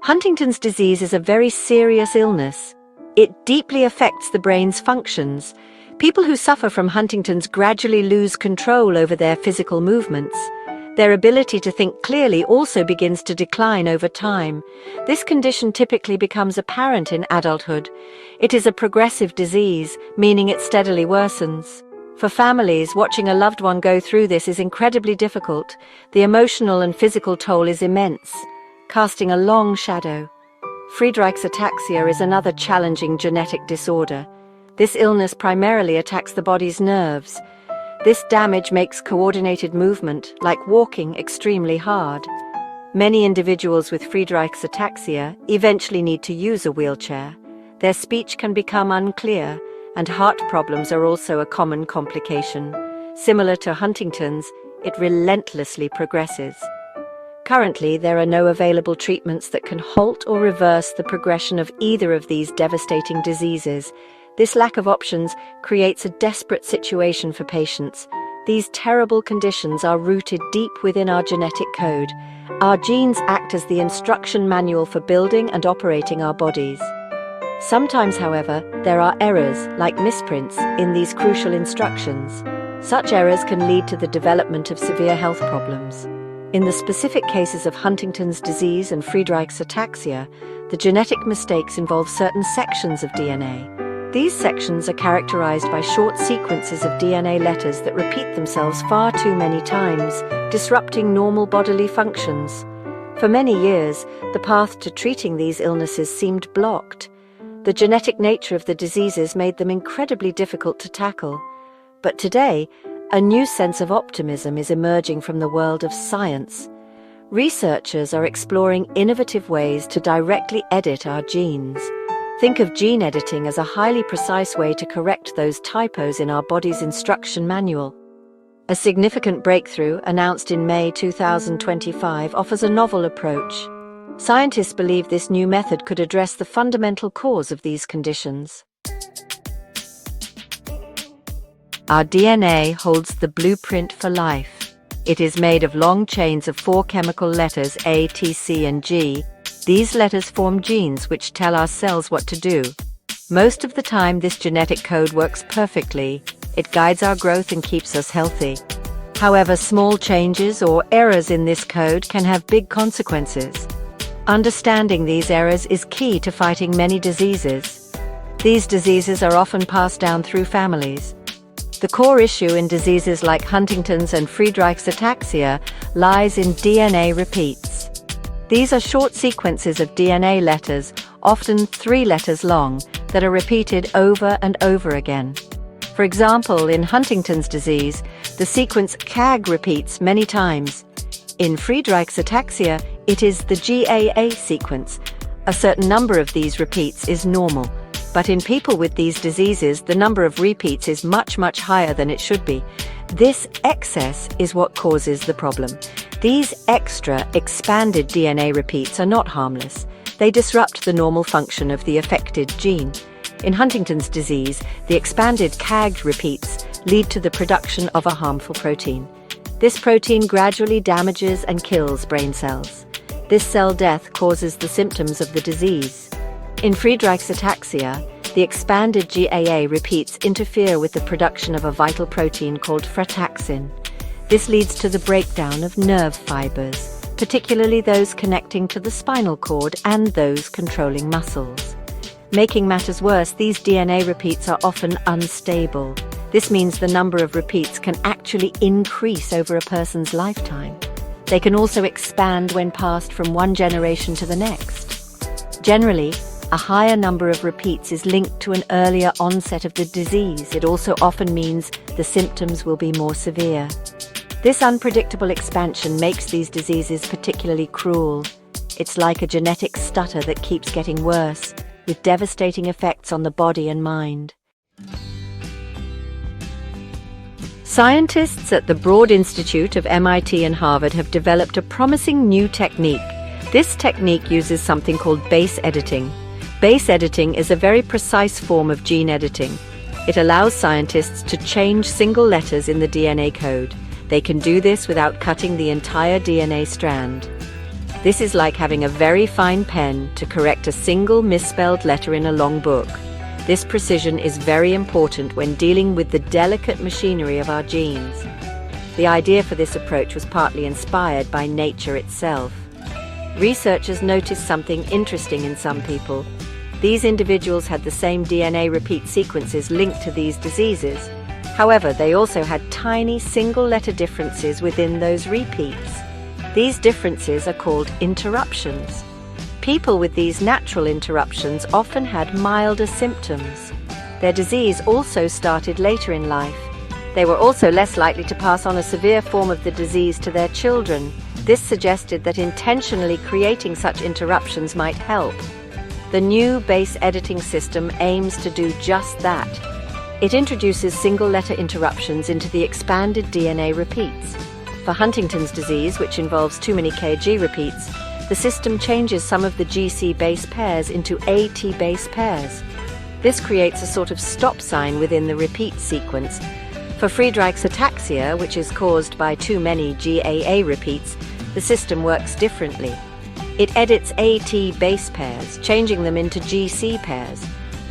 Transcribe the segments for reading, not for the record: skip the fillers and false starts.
Huntington's disease is a very serious illness. It deeply affects the brain's functions. People who suffer from Huntington's gradually lose control over their physical movements. Their ability to think clearly also begins to decline over time. This condition typically becomes apparent in adulthood. It is a progressive disease, meaning it steadily worsens. For families, watching a loved one go through this is incredibly difficult. The emotional and physical toll is immense, casting a long shadow. Friedreich's ataxia is another challenging genetic disorder. This illness primarily attacks the body's nerves. This damage makes coordinated movement, like walking, extremely hard. Many individuals with Friedreich's ataxia eventually need to use a wheelchair. Their speech can become unclear, and heart problems are also a common complication. Similar to Huntington's, it relentlessly progresses. Currently, there are no available treatments that can halt or reverse the progression of either of these devastating diseases. This lack of options creates a desperate situation for patients. These terrible conditions are rooted deep within our genetic code. Our genes act as the instruction manual for building and operating our bodies. Sometimes, however, there are errors, like misprints, in these crucial instructions. Such errors can lead to the development of severe health problems. In the specific cases of Huntington's disease and Friedreich's ataxia, the genetic mistakes involve certain sections of DNA. These sections are characterized by short sequences of DNA letters that repeat themselves far too many times, disrupting normal bodily functions. For many years, the path to treating these illnesses seemed blocked. The genetic nature of the diseases made them incredibly difficult to tackle. But today, a new sense of optimism is emerging from the world of science. Researchers are exploring innovative ways to directly edit our genes. Think of gene editing as a highly precise way to correct those typos in our body's instruction manual. A significant breakthrough, announced in May 2025, offers a novel approach. Scientists believe this new method could address the fundamental cause of these conditions. Our DNA holds the blueprint for life. It is made of long chains of 4 chemical letters A, T, C, and G. These letters form genes which tell our cells what to do. Most of the time, this genetic code works perfectly. It guides our growth and keeps us healthy. However, small changes or errors in this code can have big consequences. Understanding these errors is key to fighting many diseases. These diseases are often passed down through families. The core issue in diseases like Huntington's and Friedreich's ataxia lies in DNA repeats. These are short sequences of DNA letters, often 3 letters long, that are repeated over and over again. For example, in Huntington's disease, the sequence CAG repeats many times. In Friedreich's ataxia, it is the GAA sequence. A certain number of these repeats is normal, but in people with these diseases, the number of repeats is much higher than it should be. This excess is what causes the problem. These extra, expanded DNA repeats are not harmless. They disrupt the normal function of the affected gene. In Huntington's disease, the expanded CAG repeats lead to the production of a harmful protein. This protein gradually damages and kills brain cells. This cell death causes the symptoms of the disease. In Friedreich's ataxia, the expanded GAA repeats interfere with the production of a vital protein called frataxin. This leads to the breakdown of nerve fibers, particularly those connecting to the spinal cord and those controlling muscles. Making matters worse, these DNA repeats are often unstable. This means the number of repeats can actually increase over a person's lifetime. They can also expand when passed from one generation to the next. Generally, a higher number of repeats is linked to an earlier onset of the disease. It also often means the symptoms will be more severe. This unpredictable expansion makes these diseases particularly cruel. It's like a genetic stutter that keeps getting worse, with devastating effects on the body and mind. Scientists at the Broad Institute of MIT and Harvard have developed a promising new technique. This technique uses something called base editing. Base editing is a very precise form of gene editing. It allows scientists to change single letters in the DNA code. They can do this without cutting the entire DNA strand. This is like having a very fine pen to correct a single misspelled letter in a long book. This precision is very important when dealing with the delicate machinery of our genes. The idea for this approach was partly inspired by nature itself. Researchers noticed something interesting in some people. These individuals had the same DNA repeat sequences linked to these diseases. However, they also had tiny single-letter differences within those repeats. These differences are called interruptions. People with these natural interruptions often had milder symptoms. Their disease also started later in life. They were also less likely to pass on a severe form of the disease to their children. This suggested that intentionally creating such interruptions might help. The new base editing system aims to do just that. It introduces single-letter interruptions into the expanded DNA repeats. For Huntington's disease, which involves too many KG repeats, the system changes some of the GC base pairs into AT base pairs. This creates a sort of stop sign within the repeat sequence. For Friedreich's ataxia, which is caused by too many GAA repeats, the system works differently. It edits AT base pairs, changing them into GC pairs.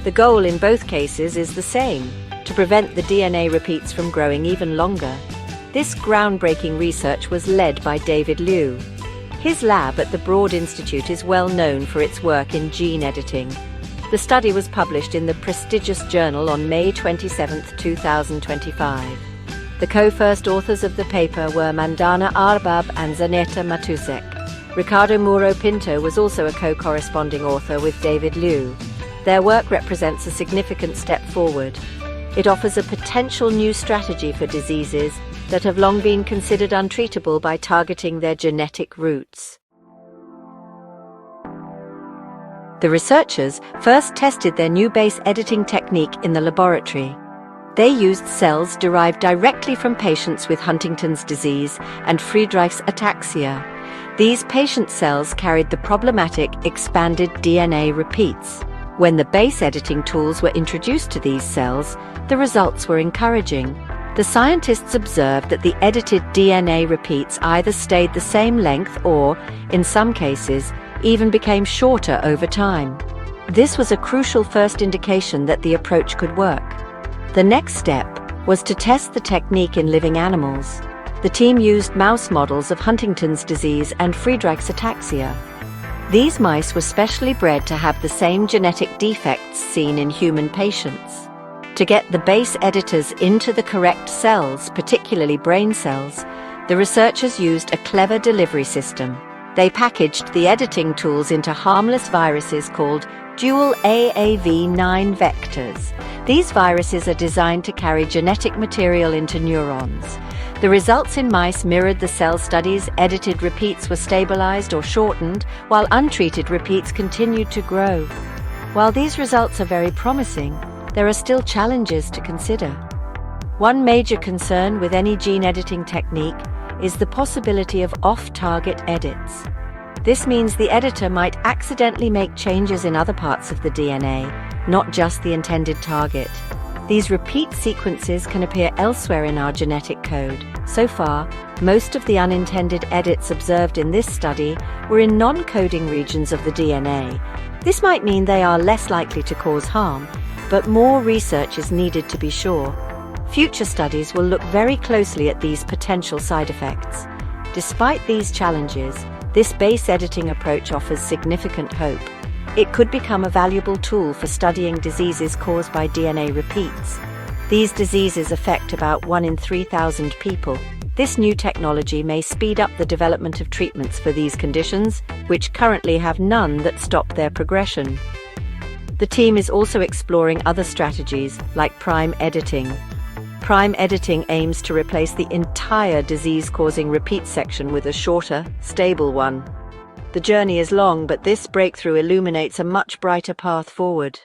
The goal in both cases is the same: to prevent the DNA repeats from growing even longer. This groundbreaking research was led by David Liu. His lab at the Broad Institute is well known for its work in gene editing. The study was published in the prestigious journal on May 27, 2025. The co-first authors of the paper were Mandana Arbab and Zaneta Matusek. Ricardo Muro Pinto was also a co-corresponding author with David Liu. Their work represents a significant step forward. It offers a potential new strategy for diseases that have long been considered untreatable by targeting their genetic roots. The researchers first tested their new base editing technique in the laboratory. They used cells derived directly from patients with Huntington's disease and Friedreich's ataxia. These patient cells carried the problematic expanded DNA repeats. When the base editing tools were introduced to these cells, the results were encouraging. The scientists observed that the edited DNA repeats either stayed the same length or, in some cases, even became shorter over time. This was a crucial first indication that the approach could work. The next step was to test the technique in living animals. The team used mouse models of Huntington's disease and Friedreich's ataxia. These mice were specially bred to have the same genetic defects seen in human patients. To get the base editors into the correct cells, particularly brain cells, the researchers used a clever delivery system. They packaged the editing tools into harmless viruses called dual AAV9 vectors. These viruses are designed to carry genetic material into neurons. The results in mice mirrored the cell studies. Edited repeats were stabilized or shortened, while untreated repeats continued to grow. While these results are very promising, there are still challenges to consider. One major concern with any gene editing technique is the possibility of off-target edits. This means the editor might accidentally make changes in other parts of the DNA, not just the intended target. These repeat sequences can appear elsewhere in our genetic code. So far, most of the unintended edits observed in this study were in non-coding regions of the DNA. This might mean they are less likely to cause harm, but more research is needed to be sure. Future studies will look very closely at these potential side effects. Despite these challenges, this base editing approach offers significant hope. It could become a valuable tool for studying diseases caused by DNA repeats. These diseases affect about 1 in 3,000 people. This new technology may speed up the development of treatments for these conditions, which currently have none that stop their progression. The team is also exploring other strategies, like prime editing. Prime editing aims to replace the entire disease-causing repeat section with a shorter, stable one. The journey is long, but this breakthrough illuminates a much brighter path forward.